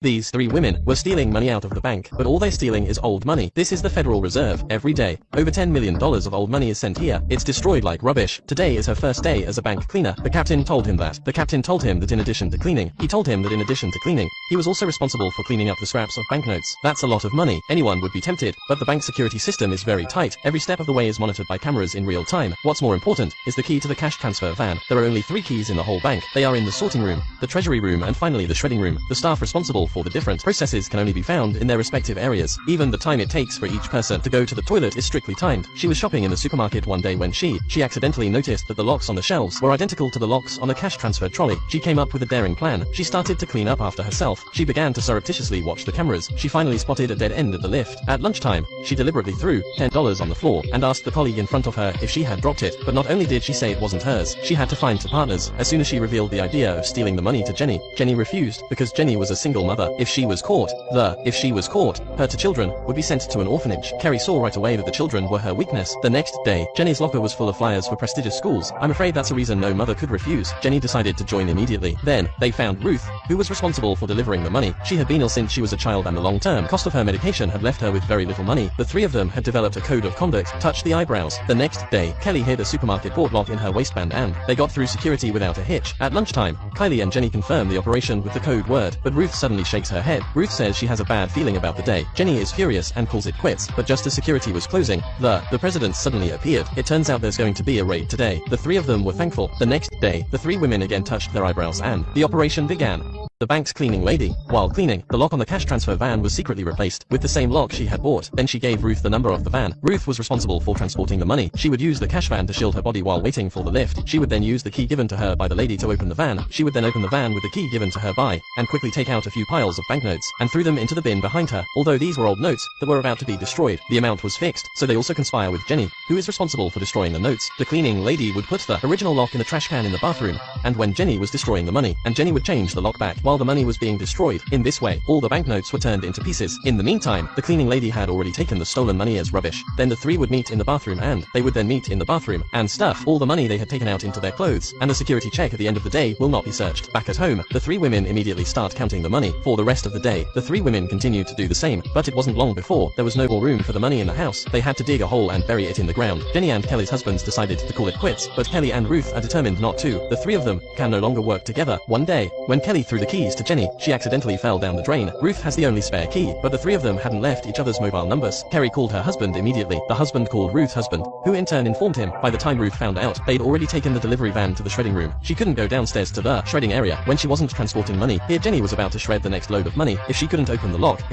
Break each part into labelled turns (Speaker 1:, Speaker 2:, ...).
Speaker 1: These three women were stealing money out of the bank, but all they're stealing is old money. This is the Federal Reserve. Every day, over $10 million of old money is sent here. It's destroyed like rubbish. Today is her first day as a bank cleaner. The captain told him that. The captain told him that in addition to cleaning, he was also responsible for cleaning up the scraps of banknotes. That's a lot of money. Anyone would be tempted, but the bank security system is very tight. Every step of the way is monitored by cameras in real time. What's more important is the key to the cash transfer van. There are only 3 keys in the whole bank. They are in the sorting room, the treasury room, and finally the shredding room. The staff responsible for the different processes can only be found in their respective areas. Even the time it takes for each person to go to the toilet is strictly timed. She was shopping in the supermarket one day when she accidentally noticed that the locks on the shelves were identical to the locks on the cash transfer trolley. She came up with a daring plan. She started to clean up after herself. She began to surreptitiously watch the cameras. She finally spotted a dead end at the lift. At lunchtime, she deliberately threw $10 on the floor and asked the colleague in front of her if she had dropped it. But not only did she say it wasn't hers, she had to find 2 partners. As soon as she revealed the idea of stealing the money to Jenny, Jenny refused because Jenny was a single mother. If she was caught, her 2 children would be sent to an orphanage. Kerry saw right away that the children were her weakness. The next day, Jenny's locker was full of flyers for prestigious schools. I'm afraid that's a reason no mother could refuse. Jenny decided to join immediately. Then, they found Ruth, who was responsible for delivering the money. She had been ill since she was a child and the long-term cost of her medication had left her with very little money. The 3 of them had developed a code of conduct. Touch the eyebrows. The next day, Kelly hid a supermarket port lock in her waistband and they got through security without a hitch. At lunchtime, Kylie and Jenny confirm the operation with the code word, but Ruth suddenly shakes her head. Ruth says she has a bad feeling about the day. Jenny is furious and calls it quits, but just as security was closing, the president suddenly appeared. It turns out there's going to be a raid today. The 3 of them were thankful. The next day, the 3 women again touched their eyebrows and the operation began. The bank's cleaning lady, while cleaning, the lock on the cash transfer van was secretly replaced with the same lock she had bought. Then she gave Ruth the number of the van. Ruth was responsible for transporting the money. She would use the cash van to shield her body while waiting for the lift. She would then use the key given to her by the lady to open the van. She would then open the van with the key given to her by, and quickly take out a few piles of banknotes, and threw them into the bin behind her. Although these were old notes that were about to be destroyed, the amount was fixed, so they also conspire with Jenny, who is responsible for destroying the notes. The cleaning lady would put the original lock in the trash can in the bathroom, and when Jenny was destroying the money, and Jenny would change the lock back while the money was being destroyed. In this way, all the banknotes were turned into pieces. In the meantime, the cleaning lady had already taken the stolen money as rubbish. Then the 3 would meet in the bathroom and they would then meet in the bathroom and stuff all the money they had taken out into their clothes, and the security check at the end of the day will not be searched. Back at home, the 3 women immediately start counting the money. For the rest of the day, the 3 women continued to do the same, but it wasn't long before there was no more room for the money in the house. They had to dig a hole and bury it in the ground. Jenny and Kelly's husbands decided to call it quits, but Kelly and Ruth are determined not to. The 3 of them can no longer work together. One day, when Kelly threw the keys to Jenny, she accidentally fell down the drain. Ruth has the only spare key, but the 3 of them hadn't left each other's mobile numbers. Kerry called her husband immediately. The husband called Ruth's husband, who in turn informed him. By the time Ruth found out, they'd already taken the delivery van to the shredding room. She couldn't go downstairs to the shredding area when she wasn't transporting money. Here Jenny was about to shred the next load of money. If she couldn't open the lock,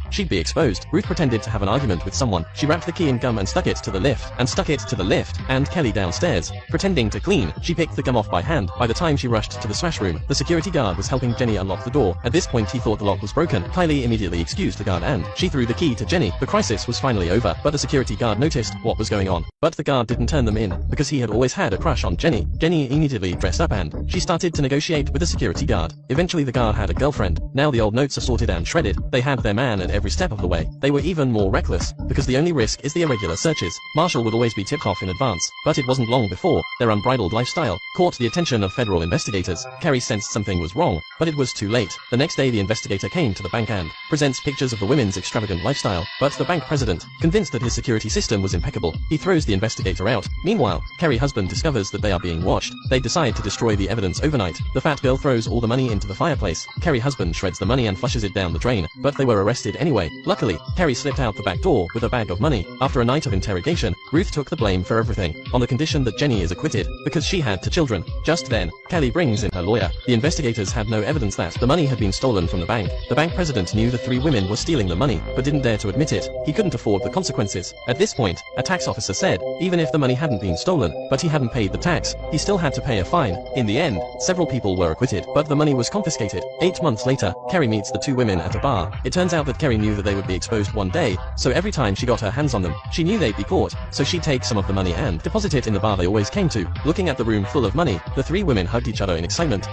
Speaker 1: she'd be exposed. Ruth pretended to have an argument with someone. She wrapped the key in gum and stuck it to the lift, and Kelly downstairs, pretending to clean. She picked the gum off by hand. By the time she rushed to the smash room, the security guard was helping Jenny unlock the door. At this point he thought the lock was broken. Kylie immediately excused the guard and she threw the key to Jenny. The crisis was finally over, but the security guard noticed what was going on. But the guard didn't turn them in because he had always had a crush on Jenny. Jenny immediately dressed up and she started to negotiate with the security guard. Eventually the guard had a girlfriend. Now the old notes are sorted and shredded. They had their man at every step of the way. They were even more reckless because the only risk is the irregular searches. Marshall would always be tipped off in advance, but it wasn't long before their unbridled lifestyle caught the attention of federal investigators. Kerry sensed something was wrong, but it was too late. The next day the investigator came to the bank and presents pictures of the women's extravagant lifestyle, but the bank president, convinced that his security system was impeccable, he throws the investigator out. Meanwhile, Kerry's husband discovers that they are being watched. They decide to destroy the evidence overnight. The fat girl throws all the money into the fireplace. Kerry's husband shreds the money and flushes it down the drain, but they were arrested anyway. Luckily, Kerry slipped out the back door with a bag of money. After a night of interrogation, Ruth took the blame for everything, on the condition that Jenny is acquitted, because she had 2 children. Just then, Kelly brings in her lawyer. The investigators had no evidence that the money had been stolen from the bank. The bank president knew the 3 women were stealing the money, but didn't dare to admit it. He couldn't afford the consequences. At this point, a tax officer said, even if the money hadn't been stolen, but he hadn't paid the tax, he still had to pay a fine. In the end, several people were acquitted, but the money was confiscated. 8 months later, Kerry meets the 2 women at a bar. It turns out that Kerry knew that they would be exposed one day, so every time she got her hands on them, she knew they'd be caught, so she'd take some of the money and deposit it in the bar they always came to. Looking at the room full of money, the 3 women hugged each other in excitement.